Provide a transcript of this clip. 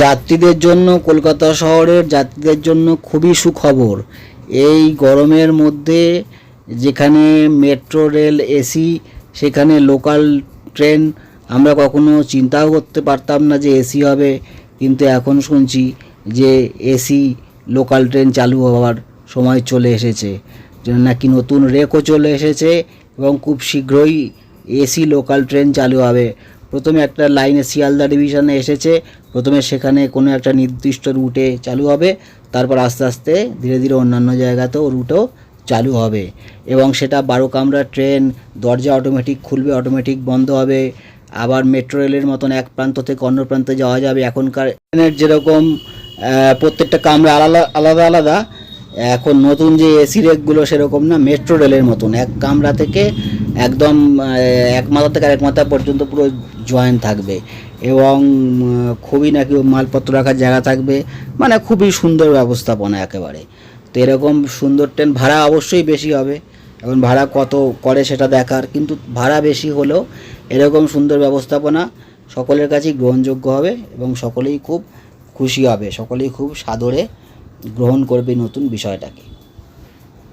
যাত্রীদের জন্য, কলকাতা শহরের যাত্রীদের জন্য খুবই সুখবর। এই গরমের মধ্যে যেখানে মেট্রো রেল এসি, সেখানে লোকাল ট্রেন আমরা কখনো চিন্তাও করতে পারতাম না যে এসি হবে, কিন্তু এখন শুনছি যে এসি লোকাল ট্রেন চালু হওয়ার সময় চলে এসেছে। নাকি নতুন রেকও চলে এসেছে এবং খুব শীঘ্রই এসি লোকাল ট্রেন চালু হবে। প্রথমে একটা লাইনে শিয়ালদা ডিভিশনে এসেছে, প্রথমে সেখানে কোনো একটা নির্দিষ্ট রুটে চালু হবে, তারপর আস্তে আস্তে ধীরে ধীরে অন্যান্য জায়গাতেও রুটও চালু হবে। এবং সেটা 12 কামরা ট্রেন, দরজা অটোমেটিক খুলবে, অটোমেটিক বন্ধ হবে। আবার মেট্রো রেলের মতন এক প্রান্ত থেকে অন্য প্রান্তে যাওয়া যাবে। এখনকার ট্রেনের যেরকম প্রত্যেকটা কামরা আলাদা আলাদা আলাদা, এখন নতুন যে এসি রেকগুলো সেরকম না, মেট্রো রেলের মতন এক কামরা থেকে একদম এক মাথা থেকে আরেক মাথা পর্যন্ত পুরো জয়েন্ট থাকবে। এবং খুবই নাকি মালপত্র রাখার জায়গা থাকবে, মানে খুবই সুন্দর ব্যবস্থাপনা একেবারে। তো এরকম সুন্দর ট্রেন, ভাড়া অবশ্যই বেশি হবে, এখন ভাড়া কত করে সেটা দেখার, কিন্তু ভাড়া বেশি হলেও এরকম সুন্দর ব্যবস্থাপনা সকলের কাছেই গ্রহণযোগ্য হবে এবং সকলেই খুব খুশি হবে, সকলেই খুব সাদরে গ্রহণ করবে নতুন বিষয়টাকে।